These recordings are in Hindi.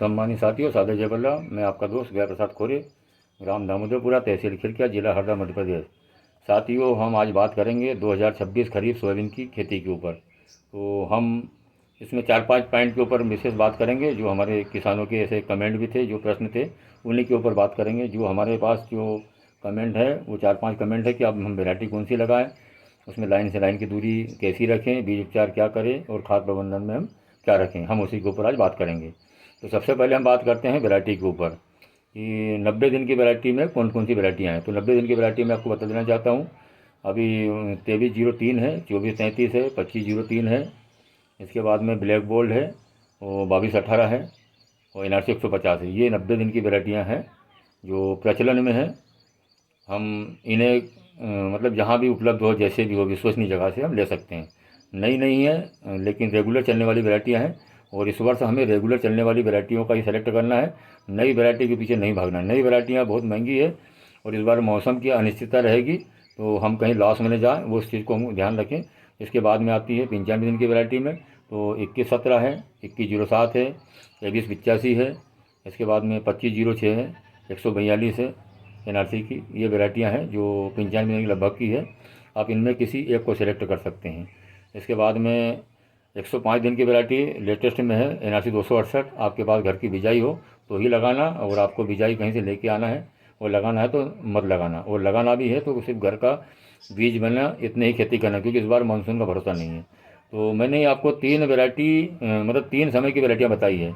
सम्मानित साथियों, सादर जय बल्ला। मैं आपका दोस्त गया प्रसाद खोरे, ग्राम दामोदरपुरा, तहसील खिरकिया, जिला हरदा, मध्य प्रदेश। साथियों, हम आज बात करेंगे 2026 खरीफ सोयाबीन की खेती के ऊपर। तो हम इसमें 4-5 पॉइंट के ऊपर विशेष बात करेंगे। जो हमारे किसानों के ऐसे कमेंट भी थे, जो प्रश्न थे, उन्हीं के ऊपर बात करेंगे। जो हमारे पास जो कमेंट है वो 4-5 कमेंट है कि अब हम वैरायटी कौन सी लगाएं, उसमें लाइन से लाइन की दूरी कैसी रखें, बीज उपचार क्या करें और खाद प्रबंधन में हम क्या रखें, हम उसी के ऊपर आज बात करेंगे। तो सबसे पहले हम बात करते हैं वैरायटी के ऊपर कि 90 दिन की वैरायटी में कौन कौन सी वैरायटियाँ हैं। तो 90 दिन की वैरायटी में आपको बता देना चाहता हूँ। अभी 2303 है, 2433 है, 2503 है। इसके बाद में ब्लैक गोल्ड है, और 2218 है, और NRC 150 है। ये 90 दिन की वैरायटियाँ हैं जो प्रचलन में है। हम इन्हें मतलब जहाँ भी उपलब्ध हो, जैसे भी हो, विश्वसनीय जगह से हम ले सकते हैं। नई नहीं है, लेकिन रेगुलर चलने वाली वैरायटियाँ हैं। और इस वर्ष हमें रेगुलर चलने वाली वैरायटियों का ही सेलेक्ट करना है, नई वैरायटी के पीछे नहीं भागना। नई वैरायटियाँ बहुत महंगी है और इस बार मौसम की अनिश्चितता रहेगी, तो हम कहीं लॉस में न जाएँ, वो उस चीज़ को हम ध्यान रखें। इसके बाद में आती है 95 दिन की वैरायटी में, तो 2117 है, 2107 है, 2385 है। इसके बाद में 2506 है, 142 है NRC की। ये वैरायटियाँ हैं जो 95 दिन की लगभग की है। आप इनमें किसी एक को सिलेक्ट कर सकते हैं। इसके बाद में 105 दिन की वैरायटी लेटेस्ट में है, NRC 268। आपके पास घर की बिजाई हो तो ही लगाना, और आपको बिजाई कहीं से लेके आना है और लगाना है तो मत लगाना, और लगाना भी है तो सिर्फ घर का बीज बना इतने ही खेती करना, क्योंकि इस बार मानसून का भरोसा नहीं है। तो मैंने आपको 3 वैरायटी मतलब 3 समय की वैरायटियाँ बताई है,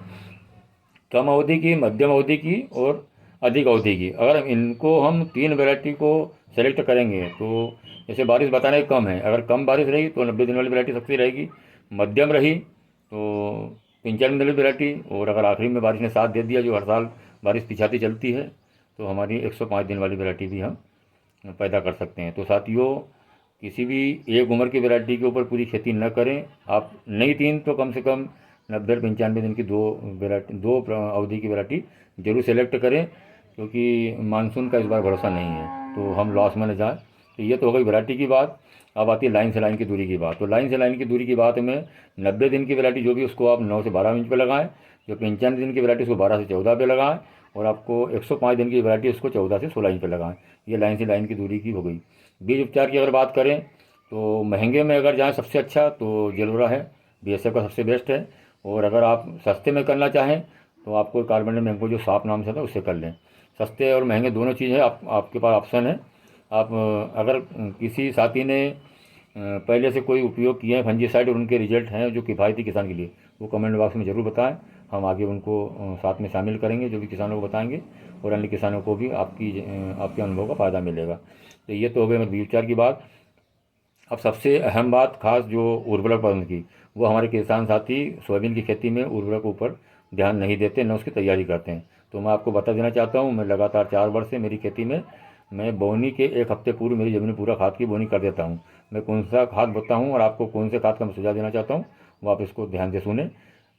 कम अवधि की, मध्यम अवधि की और अधिक अवधि की। अगर इनको हम 3 वैरायटी को सेलेक्ट करेंगे तो जैसे बारिश बताने कम है, अगर कम बारिश रही तो 90 दिन वाली वैरायटी सस्ती रहेगी। मध्यम रही तो 95 दिन वाली वैरायटी, और अगर आखिरी में बारिश ने साथ दे दिया, जो हर साल बारिश पिछाती चलती है, तो हमारी 105 दिन वाली वैरायटी भी हम पैदा कर सकते हैं। तो साथियों, किसी भी एक उम्र की वैरायटी के ऊपर पूरी खेती न करें। आप नई 3 तो कम से कम 90-95 दिन की 2 अवधि की वैरायटी जरूर सेलेक्ट करें, क्योंकि मानसून का इस बार भरोसा नहीं है, तो हम लॉस में न जाए। तो ये तो हो गई वैरायटी की बात। अब आती है लाइन से लाइन की दूरी की बात। तो लाइन से लाइन की दूरी की बात में 90 दिन की वैरायटी जो भी, उसको आप 9 से 12 इंच पे लगाएं। जो 95 दिन की वैरायटी उसको 12 से 14 पे लगाएं, और आपको 105 दिन की वैरायटी उसको 14 से 16 इंच पे लगाएं। ये लाइन से लाइन की दूरी की हो गई। बीज उपचार की अगर बात करें तो महंगे में अगर जाएँ सबसे अच्छा तो जेलोरा है, BSF का सबसे बेस्ट है। और अगर आप सस्ते में करना चाहें तो आपको कार्बन मैंगो जो साफ नाम से था उससे कर लें। सस्ते और महंगे दोनों चीज़ है, आपके पास ऑप्शन है। आप अगर किसी साथी ने पहले से कोई उपयोग किए हैं फंजीसाइड और उनके रिजल्ट हैं जो किफ़ायती किसान के लिए, वो कमेंट बॉक्स में ज़रूर बताएं। हम आगे उनको साथ में शामिल करेंगे, जो भी किसानों को बताएंगे, और अन्य किसानों को भी आपके अनुभव का फ़ायदा मिलेगा। तो ये तो हो गई बीज उपचार की बात। अब सबसे अहम बात खास जो उर्वरक प्रबंधन की, वो हमारे किसान साथी सोयाबीन की खेती में उर्वरक ऊपर ध्यान नहीं देते, न उसकी तैयारी करते हैं। तो मैं आपको बता देना चाहता हूँ, मैं लगातार 4 वर्ष से मेरी खेती में मैं बोनी के 1 हफ्ते पूर्व मेरी ज़मीन में पूरा खाद की बोनी कर देता हूँ। मैं कौन सा खाद बताता हूँ और आपको कौन से खाद का मैं सुझाव देना चाहता हूँ, वो आप इसको ध्यान से सुने।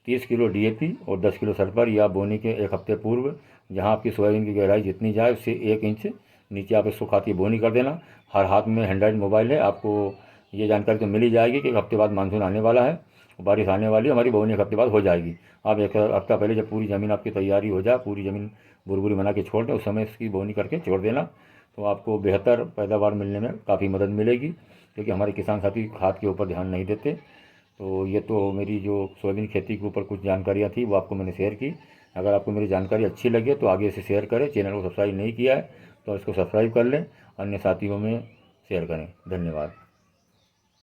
30 किलो DAP और 10 किलो सल्फर, या बोनी के 1 हफ्ते पूर्व जहाँ आपकी सोयाबीन की गहराई जितनी जाए उससे 1 इंच नीचे आप इसको खाद की बोनी कर देना। हर हाथ में एंड्रॉइड मोबाइल है, आपको ये जानकारी तो मिल ही जाएगी कि 1 हफ्ते बाद मानसून आने वाला है, बारिश आने वाली है, हमारी बोनी 1 हफ्ते बाद हो जाएगी। आप 1 हफ्ता पहले जब पूरी ज़मीन आपकी तैयारी हो जाए, पूरी ज़मीन बुरबुरी बना के छोड़ दें, उस समय इसकी बोनी करके छोड़ देना, तो आपको बेहतर पैदावार मिलने में काफ़ी मदद मिलेगी, क्योंकि हमारे किसान साथी खाद के ऊपर ध्यान नहीं देते। तो ये तो मेरी जो सोयाबीन खेती के ऊपर कुछ जानकारियाँ थी, वो आपको मैंने शेयर की। अगर आपको मेरी जानकारी अच्छी लगे तो आगे इसे शेयर करें। चैनल को सब्सक्राइब नहीं किया है तो इसको सब्सक्राइब कर लें, अन्य साथियों में शेयर करें। धन्यवाद।